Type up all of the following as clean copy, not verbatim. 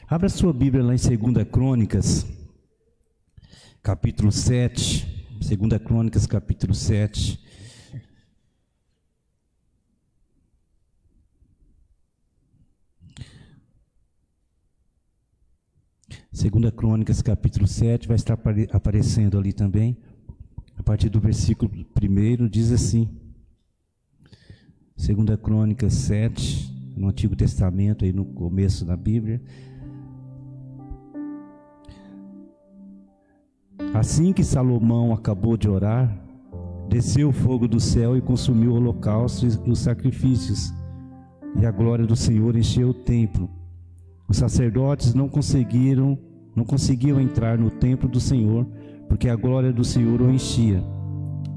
Abra sua Bíblia lá em 2 Crônicas, capítulo 7. 2 Crônicas, capítulo 7. Segunda Crônicas, capítulo 7, vai estar aparecendo ali também, a partir do versículo 1, diz assim, 2 Crônicas 7, no Antigo Testamento, aí no começo da Bíblia. Assim que Salomão acabou de orar, desceu o fogo do céu e consumiu o holocausto e os sacrifícios, e a glória do Senhor encheu o templo. Os sacerdotes não conseguiam entrar no templo do Senhor, porque a glória do Senhor o enchia.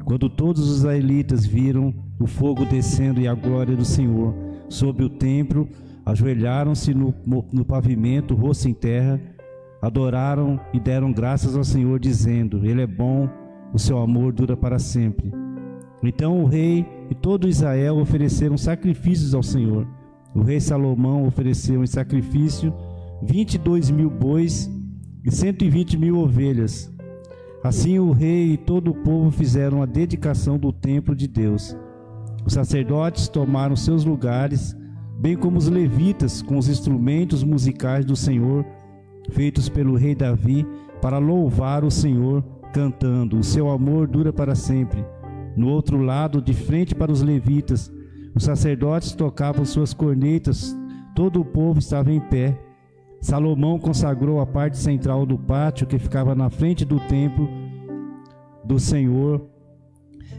Quando todos os israelitas viram o fogo descendo e a glória do Senhor sobre o templo, ajoelharam-se no pavimento, rosto em terra, adoraram e deram graças ao Senhor, dizendo: Ele é bom, o seu amor dura para sempre. Então o rei e todo Israel ofereceram sacrifícios ao Senhor. O rei Salomão ofereceu em sacrifício 22.000 bois e 120.000 ovelhas. Assim o rei e todo o povo fizeram a dedicação do templo de Deus. Os sacerdotes tomaram seus lugares, bem como os levitas, com os instrumentos musicais do Senhor, feitos pelo rei Davi, para louvar o Senhor, cantando: O seu amor dura para sempre. No outro lado, de frente para os levitas, os sacerdotes tocavam suas cornetas, todo o povo estava em pé. Salomão consagrou a parte central do pátio que ficava na frente do templo do Senhor,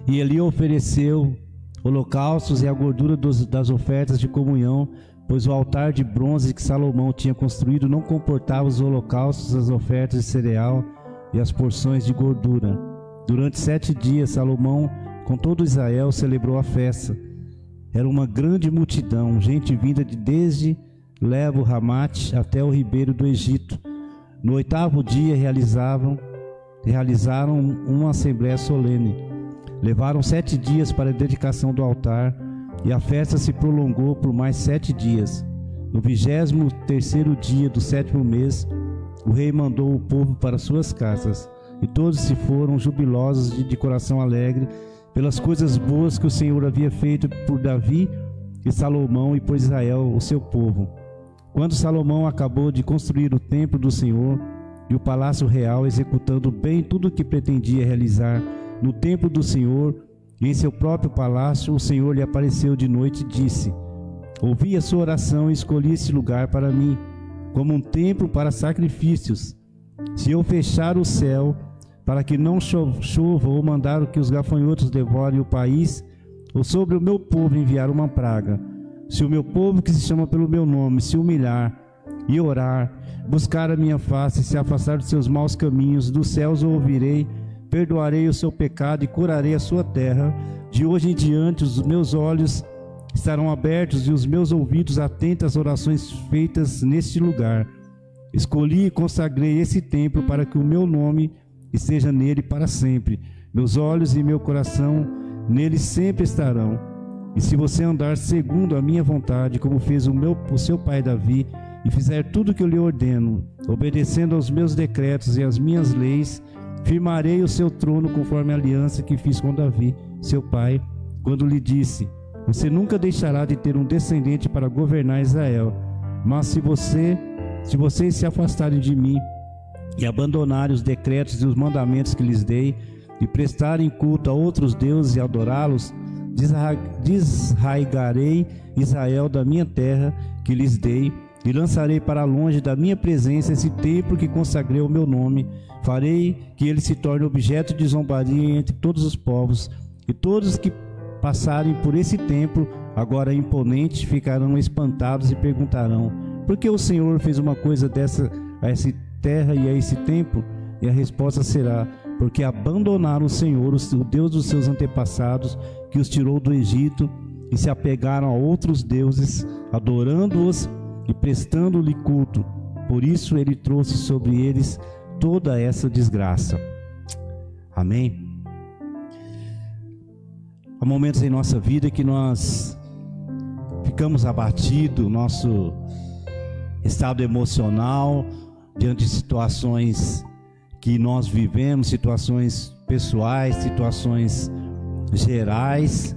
e ele ofereceu holocaustos e a gordura das ofertas de comunhão, pois o altar de bronze que Salomão tinha construído não comportava os holocaustos, as ofertas de cereal e as porções de gordura. Durante 7 dias, Salomão, com todo Israel, celebrou a festa. Era uma grande multidão, gente vinda desde Lebo Ramate até o ribeiro do Egito. No 8º dia realizaram uma assembleia solene. Levaram 7 dias para a dedicação do altar, e a festa se prolongou por mais 7 dias. No 23º dia do 7º mês, o rei mandou o povo para suas casas, e todos se foram jubilosos de coração alegre pelas coisas boas que o Senhor havia feito por Davi e Salomão e por Israel, o seu povo. Quando Salomão acabou de construir o templo do Senhor e o palácio real, executando bem tudo o que pretendia realizar no templo do Senhor e em seu próprio palácio, o Senhor lhe apareceu de noite e disse: Ouvi a sua oração e escolhi esse lugar para mim, como um templo para sacrifícios. Se eu fechar o céu para que não chova, ou mandar que os gafanhotos devorem o país, ou sobre o meu povo enviar uma praga, se o meu povo que se chama pelo meu nome se humilhar e orar, buscar a minha face e se afastar dos seus maus caminhos, dos céus eu ouvirei, perdoarei o seu pecado e curarei a sua terra. De hoje em diante os meus olhos estarão abertos e os meus ouvidos atentos às orações feitas neste lugar. Escolhi e consagrei esse templo para que o meu nome esteja nele para sempre. Meus olhos e meu coração nele sempre estarão. E se você andar segundo a minha vontade, como fez o seu pai Davi, e fizer tudo o que eu lhe ordeno, obedecendo aos meus decretos e às minhas leis, firmarei o seu trono conforme a aliança que fiz com Davi, seu pai, quando lhe disse: Você nunca deixará de ter um descendente para governar Israel. Mas se vocês se afastarem de mim e abandonarem os decretos e os mandamentos que lhes dei, e prestarem culto a outros deuses e adorá-los, desraigarei Israel da minha terra que lhes dei, e lançarei para longe da minha presença esse templo que consagrei ao meu nome. Farei que ele se torne objeto de zombaria entre todos os povos, e todos que passarem por esse templo, agora imponente, ficarão espantados e perguntarão: Por que o Senhor fez uma coisa dessa a essa terra e a esse templo? E a resposta será: porque abandonaram o Senhor, o Deus dos seus antepassados, que os tirou do Egito, e se apegaram a outros deuses, adorando-os e prestando-lhe culto. Por isso ele trouxe sobre eles toda essa desgraça. Amém? Há momentos em nossa vida que nós ficamos abatidos, estado emocional, diante de situações que nós vivemos, situações pessoais, situações gerais,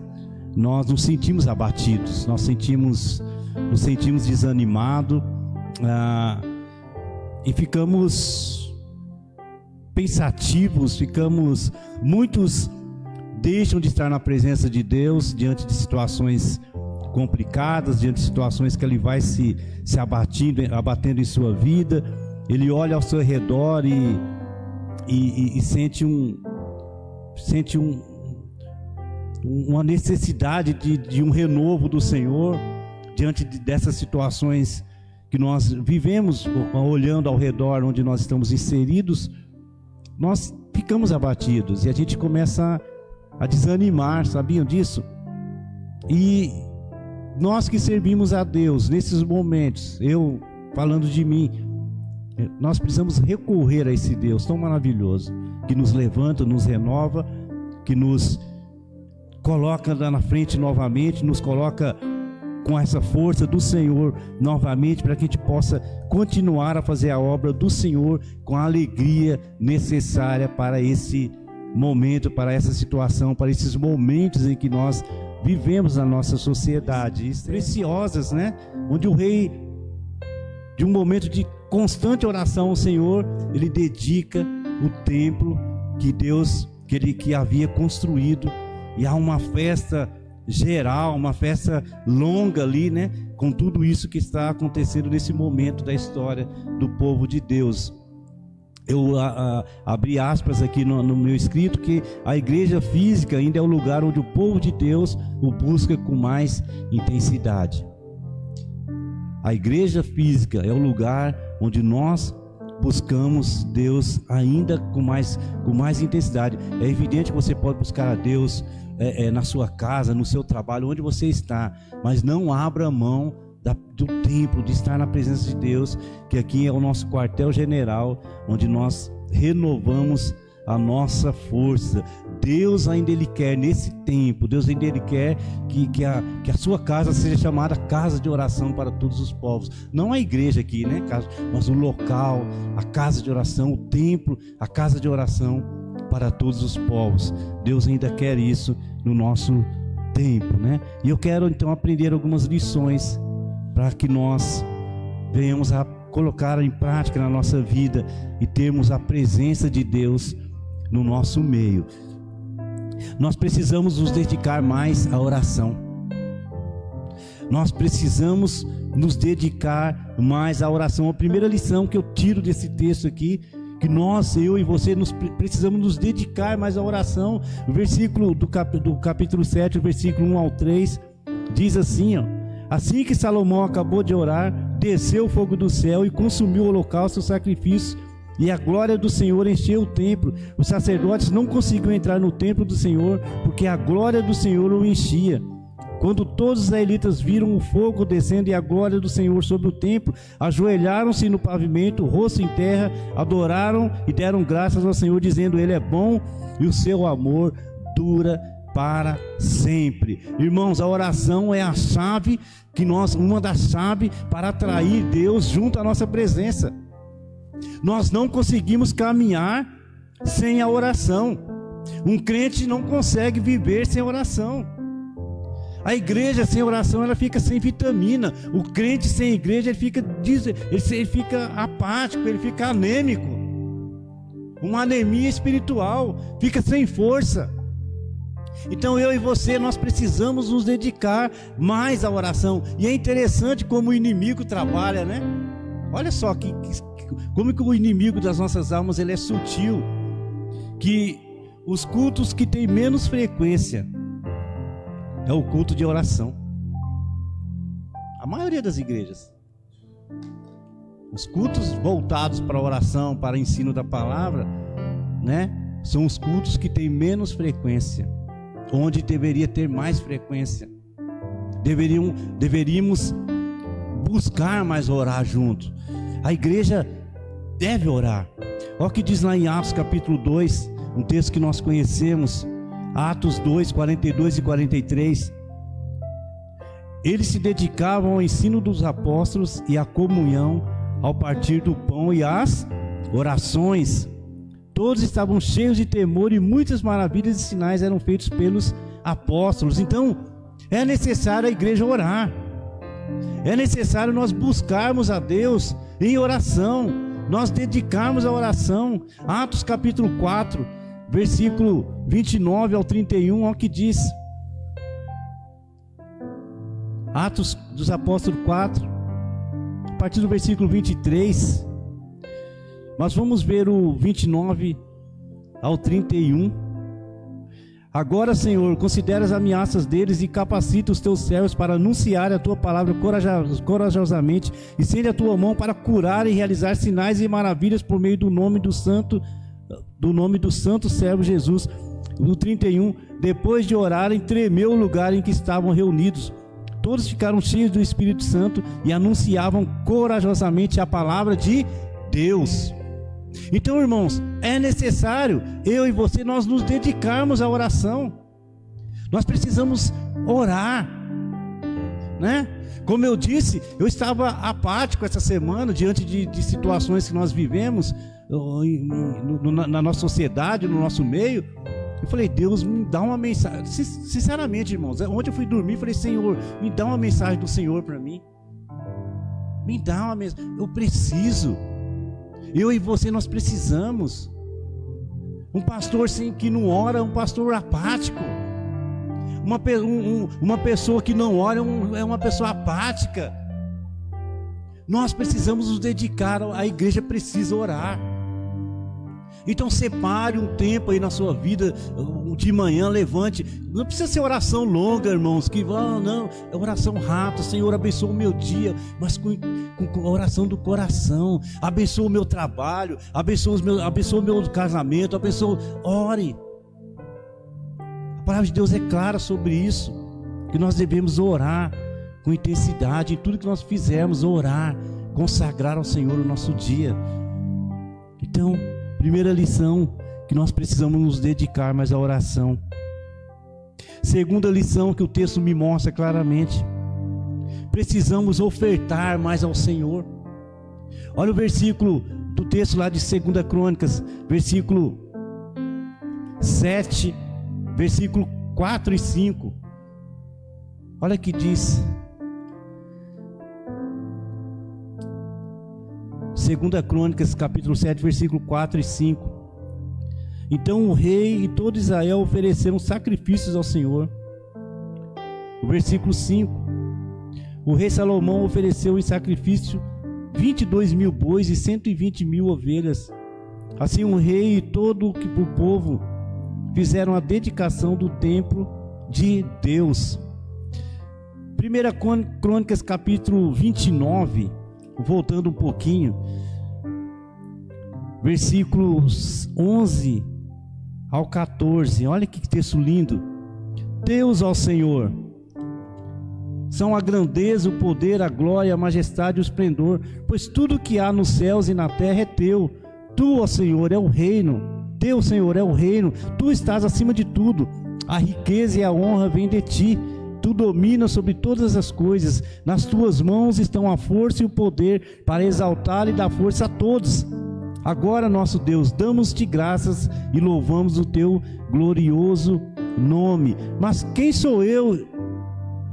nós nos sentimos abatidos, nos sentimos desanimados, e ficamos pensativos, muitos deixam de estar na presença de Deus diante de situações complicadas, diante de situações que ele vai se abatendo em sua vida. Ele olha ao seu redor e sente uma necessidade de um renovo do Senhor diante dessas situações que nós vivemos, olhando ao redor onde nós estamos inseridos. Nós ficamos abatidos e a gente começa a desanimar, sabiam disso? E nós que servimos a Deus nesses momentos, eu falando de mim, nós precisamos recorrer a esse Deus tão maravilhoso, que nos levanta, nos renova, que nos coloca lá na frente novamente, nos coloca com essa força do Senhor novamente, para que a gente possa continuar a fazer a obra do Senhor com a alegria necessária para esse momento, para essa situação, para esses momentos em que nós vivemos na nossa sociedade, preciosas, né? Onde o rei, de um momento de constante oração ao Senhor, ele dedica o templo que havia construído, e há uma festa geral, uma festa longa ali, né? Com tudo isso que está acontecendo nesse momento da história do povo de Deus. Eu abri aspas aqui no meu escrito, que a igreja física ainda é o lugar onde o povo de Deus o busca com mais intensidade. A igreja física é o lugar onde nós buscamos Deus ainda com mais intensidade. É evidente que você pode buscar a Deus na sua casa, no seu trabalho, onde você está, mas não abra mão do templo, de estar na presença de Deus, que aqui é o nosso quartel-general, onde nós renovamos a nossa força. Deus ainda Ele quer nesse tempo, Deus ainda Ele quer que a sua casa seja chamada casa de oração para todos os povos. Não a igreja aqui, né, mas o local, a casa de oração, o templo, a casa de oração para todos os povos. Deus ainda quer isso no nosso tempo, né? E eu quero então aprender algumas lições para que nós venhamos a colocar em prática na nossa vida e termos a presença de Deus no nosso meio. Nós precisamos nos dedicar mais à oração. Nós precisamos nos dedicar mais à oração. A primeira lição que eu tiro desse texto aqui, que eu e você precisamos nos dedicar mais à oração. O versículo do capítulo 7, o versículo 1 ao 3, diz assim, ó: assim que Salomão acabou de orar, desceu o fogo do céu e consumiu o holocausto e o sacrifício, e a glória do Senhor encheu o templo. Os sacerdotes não conseguiam entrar no templo do Senhor, porque a glória do Senhor o enchia. Quando todos os israelitas viram o fogo descendo e a glória do Senhor sobre o templo, ajoelharam-se no pavimento, rosto em terra, adoraram e deram graças ao Senhor, dizendo: Ele é bom e o seu amor dura para sempre. Irmãos, a oração é a chave uma das chaves para atrair Deus junto à nossa presença. Nós não conseguimos caminhar sem a oração. Um crente não consegue viver sem oração. A igreja sem oração, ela fica sem vitamina. O crente sem igreja, ele fica apático, ele fica anêmico. Uma anemia espiritual, fica sem força. Então eu e você, nós precisamos nos dedicar mais à oração. E é interessante como o inimigo trabalha, né? Olha só como que o inimigo das nossas almas, ele é sutil. Que os cultos que têm menos frequência é o culto de oração. A maioria das igrejas, os cultos voltados para a oração, para o ensino da palavra, né, são os cultos que têm menos frequência, onde deveria ter mais frequência. Deveríamos buscar mais orar junto. A igreja deve orar. Olha o que diz lá em Atos capítulo 2, um texto que nós conhecemos, Atos 2, 42 e 43. Eles se dedicavam ao ensino dos apóstolos e à comunhão, ao partir do pão e às orações. Todos estavam cheios de temor e muitas maravilhas e sinais eram feitos pelos apóstolos. Então, é necessário a igreja orar. É necessário nós buscarmos a Deus em oração, nós dedicarmos a oração. Atos capítulo 4, versículo 29 ao 31, olha o que diz. Atos dos Apóstolos 4, a partir do versículo 23. Mas vamos ver o 29 ao 31. Agora, Senhor, considera as ameaças deles e capacita os teus servos para anunciar a tua palavra corajosamente, e estende a tua mão para curar e realizar sinais e maravilhas por meio do nome do santo servo Jesus. No 31, depois de orarem, tremeu o lugar em que estavam reunidos. Todos ficaram cheios do Espírito Santo e anunciavam corajosamente a palavra de Deus. Então, irmãos, é necessário eu e você, nós nos dedicarmos à oração. Nós precisamos orar, né? Como eu disse, eu estava apático essa semana diante de situações que nós vivemos na nossa sociedade, no nosso meio. Eu falei, Deus, me dá uma mensagem. Sinceramente, irmãos, ontem eu fui dormir e falei, Senhor, me dá uma mensagem do Senhor para mim. Me dá uma mensagem. Eu preciso. Eu e você, nós precisamos. Um pastor que não ora é um pastor apático. Uma pessoa que não ora é uma pessoa apática. Nós precisamos nos dedicar. A igreja precisa orar. Então separe um tempo aí na sua vida, de manhã, levante. Não precisa ser oração longa, irmãos, que não, é oração rápida. Senhor, abençoa o meu dia, mas com oração do coração. Abençoa o meu trabalho, abençoa o meu casamento, ore. A palavra de Deus é clara sobre isso, que nós devemos orar com intensidade em tudo que nós fizermos, orar, consagrar ao Senhor o nosso dia. Então, primeira lição, que nós precisamos nos dedicar mais à oração. Segunda lição que o texto me mostra claramente, precisamos ofertar mais ao Senhor. Olha o versículo do texto lá de 2 Crônicas, versículo 7, versículo 4 e 5. Olha o que diz. 2 Crônicas, capítulo 7, versículo 4 e 5. Então o rei e todo Israel ofereceram sacrifícios ao Senhor. O versículo 5. O rei Salomão ofereceu em sacrifício 22.000 bois e 120.000 ovelhas. Assim o rei e todo o povo fizeram a dedicação do templo de Deus. 1 Crônicas, capítulo 29. Voltando um pouquinho, versículos 11 ao 14, olha que texto lindo. Deus ao Senhor são a grandeza, o poder, a glória, a majestade e o esplendor, pois tudo que há nos céus e na terra é teu. Tu, ó Senhor, é o reino, teu, Senhor, é o reino, tu estás acima de tudo, a riqueza e a honra vêm de ti. Tu dominas sobre todas as coisas, nas tuas mãos estão a força e o poder para exaltar e dar força a todos. Agora, nosso Deus, damos-te graças e louvamos o teu glorioso nome. Mas quem sou eu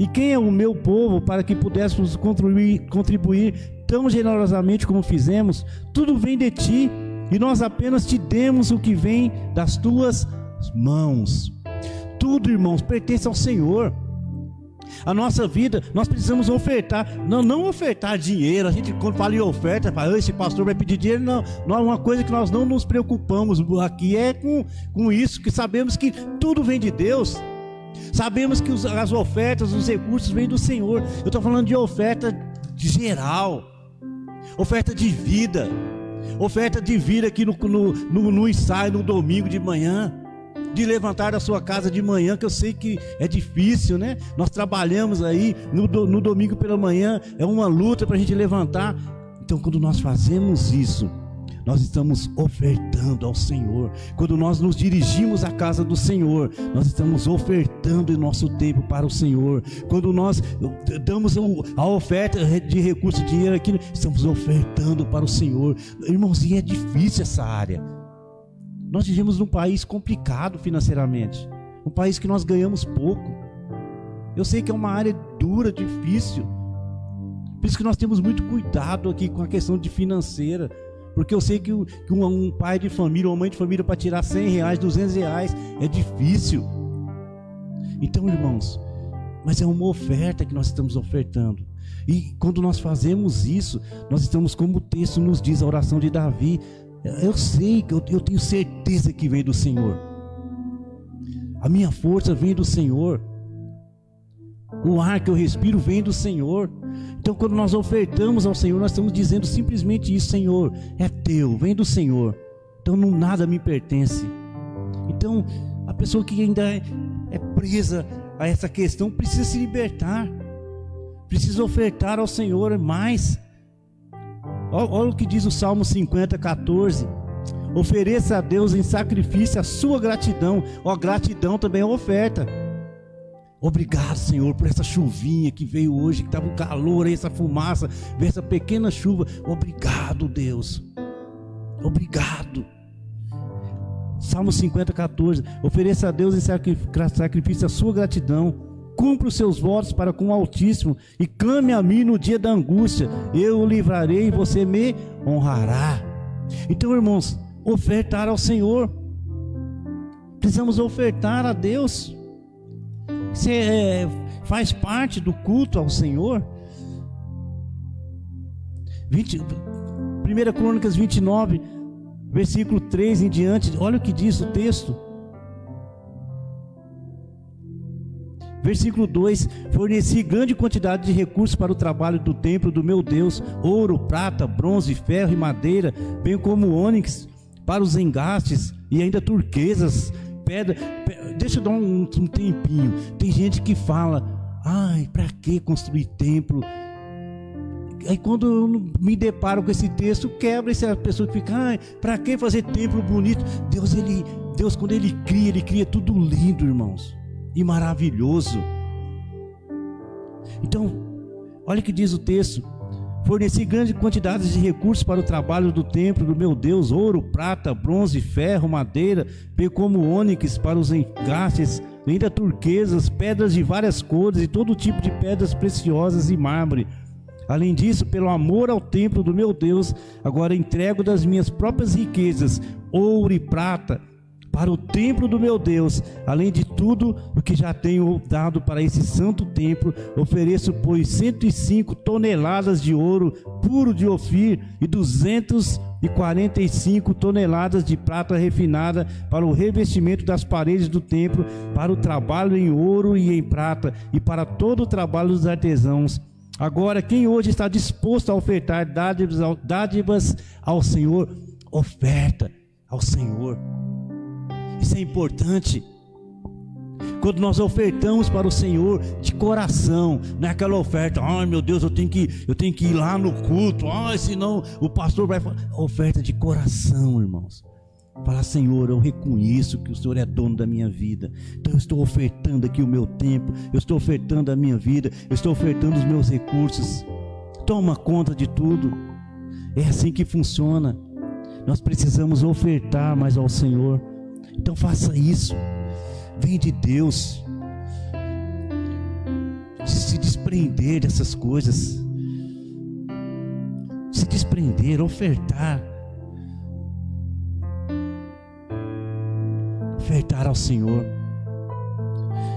e quem é o meu povo para que pudéssemos contribuir tão generosamente como fizemos? Tudo vem de ti e nós apenas te demos o que vem das tuas mãos. Tudo, irmãos, pertence ao Senhor. A nossa vida, nós precisamos ofertar, não ofertar dinheiro. A gente, quando fala em oferta, fala, esse pastor vai pedir dinheiro. Não é uma coisa que nós não nos preocupamos aqui, é com isso, que sabemos que tudo vem de Deus. Sabemos que as ofertas, os recursos vêm do Senhor. Eu estou falando de oferta geral, oferta de vida aqui no ensaio, no domingo de manhã. De levantar da sua casa de manhã, que eu sei que é difícil, né? Nós trabalhamos aí no domingo pela manhã, é uma luta para a gente levantar. Então, quando nós fazemos isso, nós estamos ofertando ao Senhor. Quando nós nos dirigimos à casa do Senhor, nós estamos ofertando o nosso tempo para o Senhor. Quando nós damos a oferta de recurso, dinheiro aqui, estamos ofertando para o Senhor. Irmãozinho, é difícil essa área. Nós vivemos num país complicado financeiramente, um país que nós ganhamos pouco. Eu sei que é uma área dura, difícil. Por isso que nós temos muito cuidado aqui com a questão de financeira, porque eu sei que um pai de família, uma mãe de família, para tirar R$100, R$200 é difícil. Então, irmãos, mas é uma oferta que nós estamos ofertando. E quando nós fazemos isso, nós estamos, como o texto nos diz, a oração de Davi. Eu sei que eu tenho certeza que vem do Senhor. A minha força vem do Senhor. O ar que eu respiro vem do Senhor. Então, quando nós ofertamos ao Senhor, nós estamos dizendo simplesmente isso: Senhor, é teu, vem do Senhor. Então, nada me pertence. Então, a pessoa que ainda é presa a essa questão precisa se libertar, precisa ofertar ao Senhor mais. Olha o que diz o Salmo 50:14: ofereça a Deus em sacrifício a sua gratidão. Gratidão também é oferta. Obrigado, Senhor, por essa chuvinha que veio hoje, que estava um calor aí, essa fumaça, veio essa pequena chuva. Obrigado, Deus. Obrigado. Salmo 50:14: ofereça a Deus em sacrifício a sua gratidão. Cumpra os seus votos para com o Altíssimo e clame a mim no dia da angústia. Eu o livrarei e você me honrará. Então, irmãos, ofertar ao Senhor. Precisamos ofertar a Deus. Você faz parte do culto ao Senhor. 1 Crônicas 29, versículo 3 em diante. Olha o que diz o texto. Versículo 2: forneci grande quantidade de recursos para o trabalho do templo do meu Deus: ouro, prata, bronze, ferro e madeira, bem como ônix para os engastes, e ainda turquesas, pedra. Deixa eu dar um tempinho. Tem gente que fala: ai, para que construir templo? Aí quando eu me deparo com esse texto, quebra essa pessoa que fica: ai, para que fazer templo bonito? Deus, quando Ele cria tudo lindo, irmãos, e maravilhoso. Então, olha o que diz o texto: forneci grandes quantidades de recursos para o trabalho do templo do meu Deus: ouro, prata, bronze, ferro, madeira, bem como ônix para os engastes, ainda turquesas, pedras de várias cores e todo tipo de pedras preciosas e mármore. Além disso, pelo amor ao templo do meu Deus, agora entrego das minhas próprias riquezas, ouro e prata, para o templo do meu Deus. Além de tudo o que já tenho dado para esse santo templo, ofereço, pois, 105 toneladas de ouro puro de Ofir e 245 toneladas de prata refinada para o revestimento das paredes do templo, para o trabalho em ouro e em prata e para todo o trabalho dos artesãos. Agora, quem hoje está disposto a ofertar dádivas ao Senhor, oferta ao Senhor. Isso é importante. Quando nós ofertamos para o Senhor de coração, não é aquela oferta: ai meu Deus, eu tenho que ir lá no culto, senão o pastor vai falar. Oferta de coração, irmãos. Fala: Senhor, eu reconheço que o Senhor é dono da minha vida, então eu estou ofertando aqui o meu tempo, eu estou ofertando a minha vida, eu estou ofertando os meus recursos. Toma conta de tudo. É assim que funciona. Nós precisamos ofertar mais ao Senhor. Então faça isso. Vem de Deus. Se desprender dessas coisas. Se desprender, ofertar. Ofertar ao Senhor.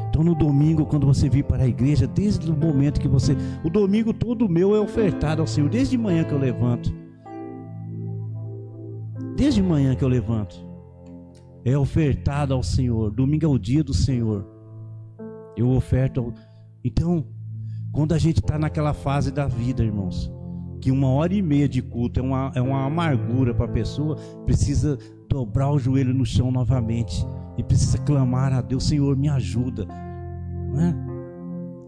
Então no domingo, quando você vir para a igreja, desde o momento que você... O domingo todo meu é ofertar ao Senhor. Desde manhã que eu levanto. Desde manhã que eu levanto. É ofertado ao Senhor. Domingo é o dia do Senhor. Eu oferto. Então, quando a gente está naquela fase da vida, irmãos, que 1h30 de culto é uma amargura para a pessoa, precisa dobrar o joelho no chão novamente e precisa clamar a Deus: Senhor, me ajuda, não é?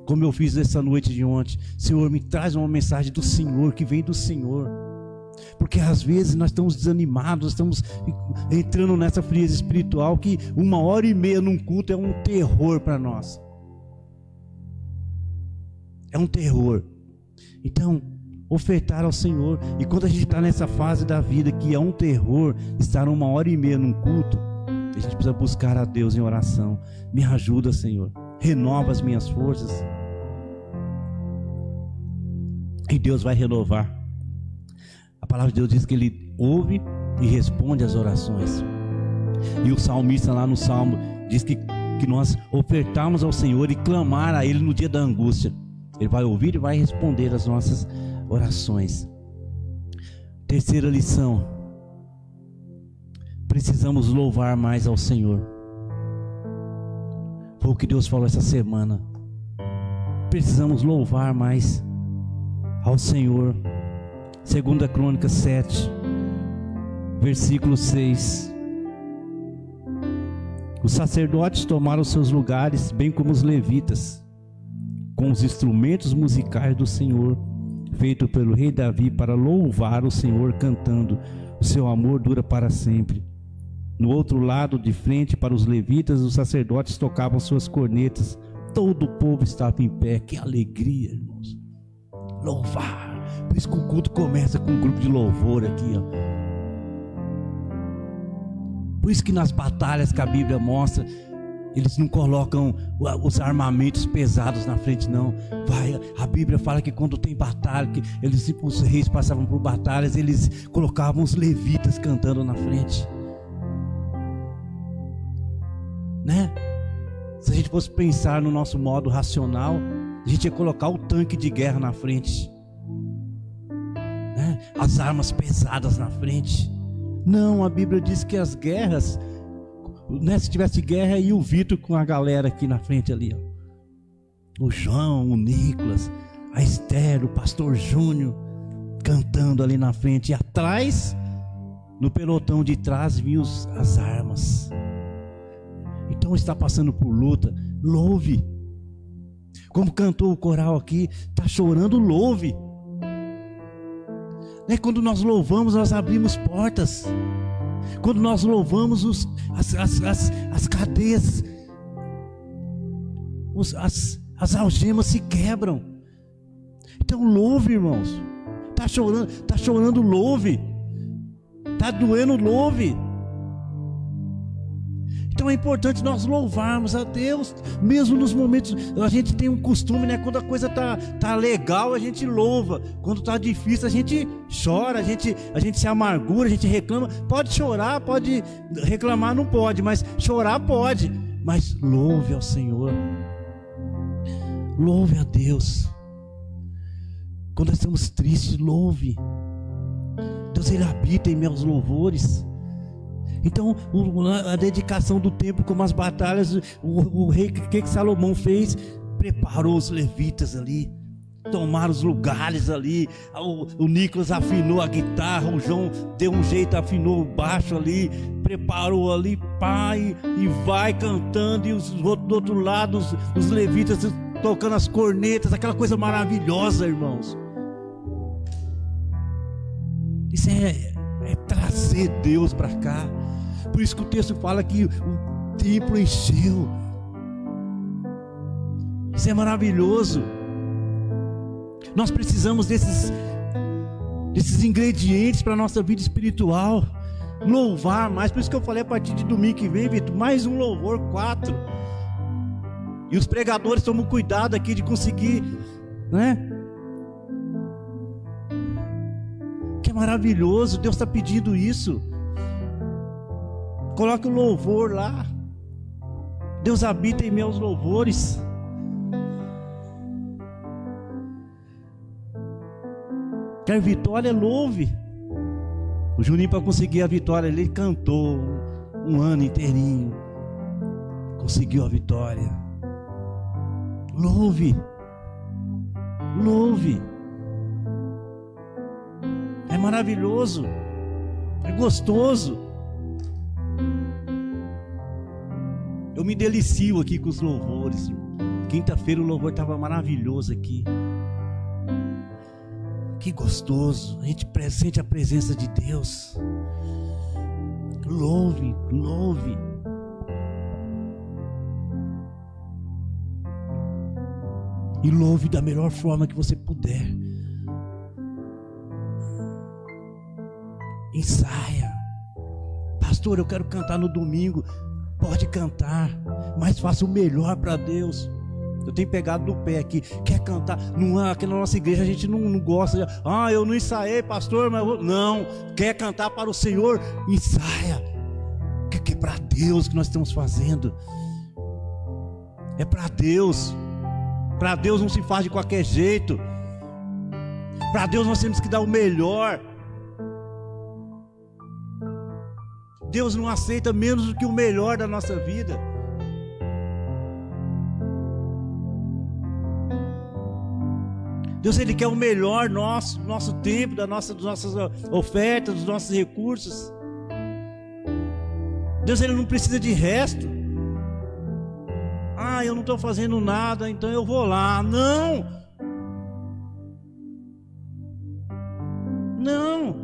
Como eu fiz essa noite de ontem: Senhor, me traz uma mensagem do Senhor, que vem do Senhor. Porque às vezes nós estamos desanimados, estamos entrando nessa frieza espiritual que 1h30 num culto é um terror para nós. É um terror. Então, ofertar ao Senhor. E quando a gente está nessa fase da vida que é um terror, estar 1h30 num culto, a gente precisa buscar a Deus em oração. Me ajuda, Senhor. Renova as minhas forças. E Deus vai renovar. A palavra de Deus diz que Ele ouve e responde às orações. E o salmista lá no Salmo diz que nós ofertarmos ao Senhor e clamar a Ele no dia da angústia. Ele vai ouvir e vai responder às nossas orações. Terceira lição: precisamos louvar mais ao Senhor. Foi o que Deus falou essa semana. Precisamos louvar mais ao Senhor. 2 Crônicas 7, versículo 6. Os sacerdotes tomaram seus lugares, bem como os levitas, com os instrumentos musicais do Senhor, feito pelo rei Davi, para louvar o Senhor, cantando: o seu amor dura para sempre. No outro lado de frente, para os levitas, os sacerdotes tocavam suas cornetas. Todo o povo estava em pé. Que alegria, irmãos! Louvar. Por isso que o culto começa com um grupo de louvor aqui, ó. Por isso que nas batalhas que a Bíblia mostra, eles não colocam os armamentos pesados na frente, não. A Bíblia fala que quando tem batalha, que os reis passavam por batalhas, eles colocavam os levitas cantando na frente, né? Se a gente fosse pensar no nosso modo racional, a gente ia colocar o tanque de guerra na frente, né? As armas pesadas na frente. Não, a Bíblia diz que as guerras, né, se tivesse guerra, ia o Vitor com a galera aqui na frente ali, ó. O João, o Nicolas, a Esther, o pastor Júnior cantando ali na frente. E atrás, no pelotão de trás, vinham as armas. Então está passando por luta, louve. Como cantou o coral aqui, está chorando, louve. Né? Quando nós louvamos, nós abrimos portas. Quando nós louvamos, as cadeias, as algemas se quebram. Então louve, irmãos. Está chorando, louve. Está doendo, louve. Então é importante nós louvarmos a Deus, mesmo nos momentos. A gente tem um costume, né? Quando a coisa tá legal, a gente louva. Quando tá difícil, a gente chora, a gente se amargura, a gente reclama. Pode chorar, pode reclamar, não pode, mas chorar pode. Mas louve ao Senhor, louve a Deus. Quando nós estamos tristes, louve. Deus, Ele habita em meus louvores. Então, a dedicação do tempo, como as batalhas, o rei, o que Salomão fez? Preparou os levitas ali, tomaram os lugares ali. O Nicolas afinou a guitarra, o João deu um jeito, afinou o baixo ali, preparou ali, pai, e vai cantando. E do outro lado, os levitas tocando as cornetas, aquela coisa maravilhosa, irmãos. Isso é trazer Deus para cá. Por isso que o texto fala que o templo encheu. Isso é maravilhoso. Nós precisamos desses ingredientes para a nossa vida espiritual. Louvar mais. Por isso que eu falei, a partir de domingo que vem, Vitor, mais um louvor, 4. E os pregadores tomam cuidado aqui de conseguir, né? Que é maravilhoso. Deus está pedindo isso. Coloque o louvor lá. Deus habita em meus louvores. Quer vitória? Louve. O Juninho, para conseguir a vitória, ele cantou um ano inteirinho. Conseguiu a vitória. Louve. Louve. É maravilhoso. É gostoso. Eu me delicio aqui com os louvores. Quinta-feira o louvor estava maravilhoso aqui. Que gostoso, a gente sente a presença de Deus. Louve, louve. E louve da melhor forma que você puder. Ensaia. Pastor, eu quero cantar no domingo. Pode cantar, mas faça o melhor para Deus. Eu tenho pegado no pé aqui. Quer cantar? Não, aqui na nossa igreja a gente não gosta. Eu não ensaiei, pastor, mas não. Quer cantar para o Senhor? Ensaia. Que é para Deus que nós estamos fazendo. É para Deus. Para Deus não se faz de qualquer jeito. Para Deus nós temos que dar o melhor. Deus não aceita menos do que o melhor da nossa vida. Deus, Ele quer o melhor nosso tempo, das nossas ofertas, dos nossos recursos. Deus, Ele não precisa de resto. Eu não estou fazendo nada, então eu vou lá. Não. Não.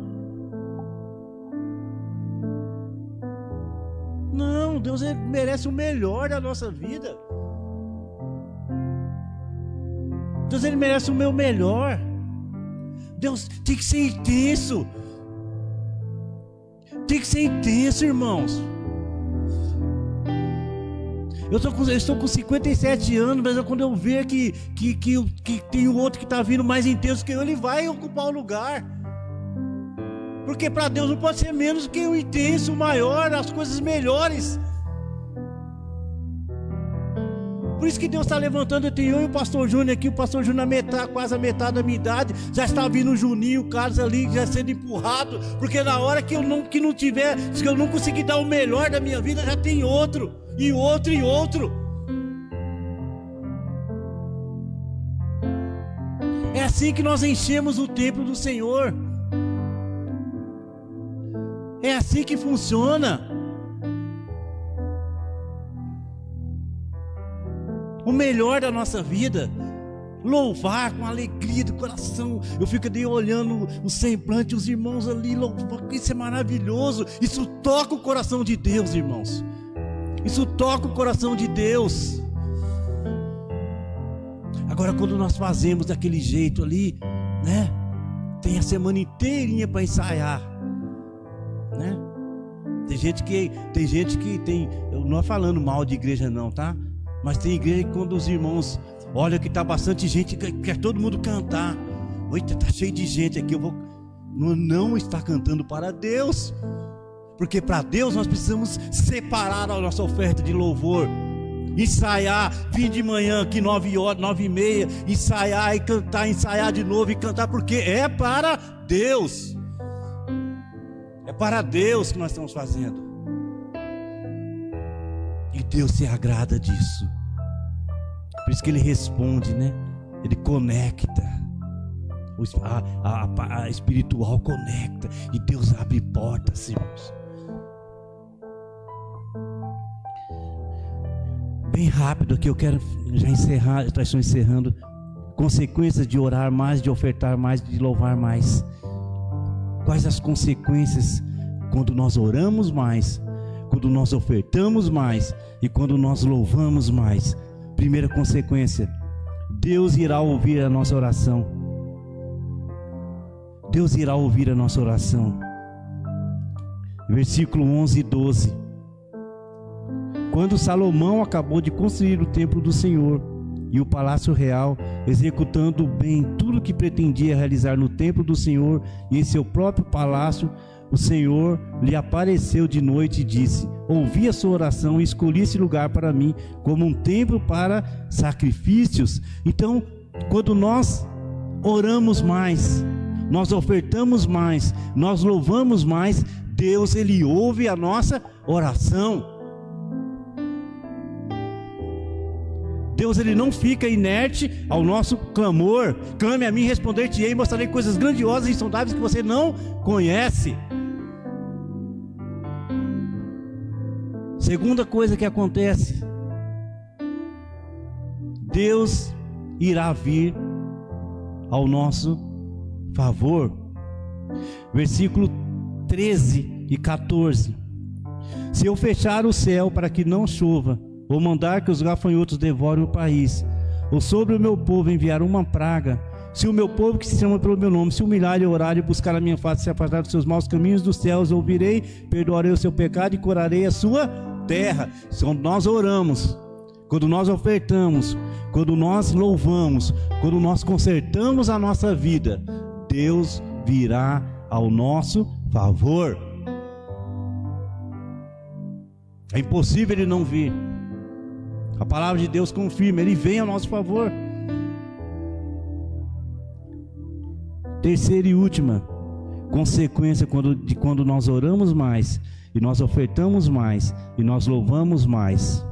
Não, Deus, Ele merece o melhor da nossa vida. Deus, Ele merece o meu melhor. Deus, tem que ser intenso. Tem que ser intenso, irmãos. Eu estou com 57 anos, mas quando eu ver que tem o outro que está vindo mais intenso que eu, ele vai ocupar o lugar. Porque para Deus não pode ser menos do que o intenso, o maior, as coisas melhores. Por isso que Deus está levantando. Eu tenho eu e o pastor Júnior aqui. O pastor Júnior quase a metade da minha idade. Já está vindo o Juninho, o Carlos ali, já sendo empurrado. Porque na hora que eu não tiver, se eu não conseguir dar o melhor da minha vida, já tem outro, e outro, e outro. É assim que nós enchemos o templo do Senhor. É assim que funciona. O melhor da nossa vida, louvar com alegria do coração. Eu fico ali olhando o semblante, os irmãos ali louvando. Isso é maravilhoso. Isso toca o coração de Deus, irmãos. Isso toca o coração de Deus. Agora, quando nós fazemos daquele jeito ali, né? Tem a semana inteirinha para ensaiar, né? Tem gente que tem. Eu não estou falando mal de igreja não, tá? Mas tem igreja que quando os irmãos olham que está bastante gente, quer todo mundo cantar. Eita, está cheio de gente aqui, eu vou... Não está cantando para Deus. Porque para Deus nós precisamos separar a nossa oferta de louvor. Ensaiar, vir de manhã aqui 9 horas, 9h30, ensaiar e cantar, ensaiar de novo e cantar, porque é para Deus. É para Deus que nós estamos fazendo. E Deus se agrada disso. Por isso que Ele responde, né? Ele conecta. A espiritual conecta. E Deus abre portas, irmãos. Bem rápido aqui, eu quero já encerrar. Estou encerrando. Consequências de orar mais, de ofertar mais, de louvar mais. Quais as consequências quando nós oramos mais, quando nós ofertamos mais e quando nós louvamos mais? Primeira consequência: Deus irá ouvir a nossa oração. Deus irá ouvir a nossa oração. Versículo 11 e 12. Quando Salomão acabou de construir o templo do Senhor e o palácio real, executando bem tudo que pretendia realizar no templo do Senhor e em seu próprio palácio, o Senhor lhe apareceu de noite e disse: ouvi a sua oração e escolhi esse lugar para mim como um templo para sacrifícios. Então, quando nós oramos mais, nós ofertamos mais, nós louvamos mais, Deus, Ele ouve a nossa oração. Deus, Ele não fica inerte ao nosso clamor. Clame a mim, responder-te-ei, mostrarei coisas grandiosas e insondáveis que você não conhece. Segunda coisa que acontece: Deus irá vir ao nosso favor. Versículo 13 e 14. Se eu fechar o céu para que não chova, ou mandar que os gafanhotos devorem o país, ou sobre o meu povo enviar uma praga, se o meu povo que se chama pelo meu nome se humilhar e orar e buscar a minha face e se afastar dos seus maus caminhos dos céus, ouvirei, perdoarei o seu pecado e curarei a sua terra. Quando nós oramos, quando nós ofertamos, quando nós louvamos, quando nós consertamos a nossa vida, Deus virá ao nosso favor. É impossível Ele não vir. A palavra de Deus confirma, Ele vem ao nosso favor. Terceira e última consequência de quando nós oramos mais, e nós ofertamos mais, e nós louvamos mais,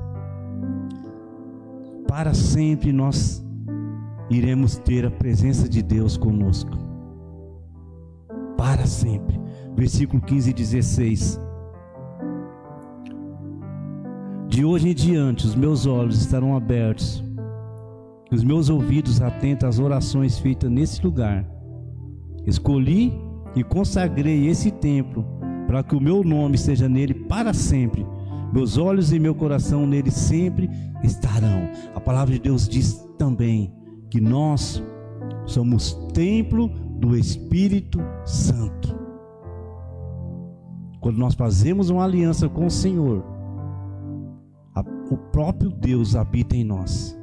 para sempre nós iremos ter a presença de Deus conosco. Para sempre. Versículo 15 e 16. De hoje em diante os meus olhos estarão abertos, os meus ouvidos atentos às orações feitas nesse lugar. Escolhi e consagrei esse templo para que o meu nome esteja nele para sempre. Meus olhos e meu coração nele sempre estarão. A palavra de Deus diz também que nós somos templo do Espírito Santo. Quando nós fazemos uma aliança com o Senhor, o próprio Deus habita em nós,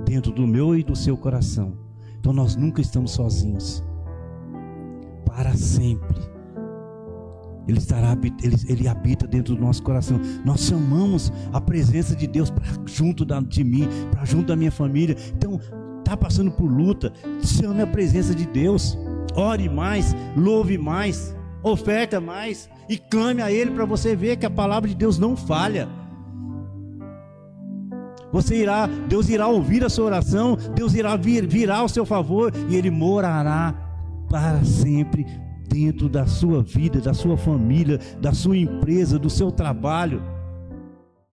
dentro do meu e do seu coração. Então nós nunca estamos sozinhos. Para sempre Ele habita dentro do nosso coração. Nós chamamos a presença de Deus para junto de mim, para junto da minha família. Então, está passando por luta, chame a presença de Deus. Ore mais, louve mais, oferta mais e clame a Ele, para você ver que a palavra de Deus não falha. Deus irá ouvir a sua oração, Deus irá virá ao seu favor, e Ele morará para sempre dentro da sua vida, da sua família, da sua empresa, do seu trabalho.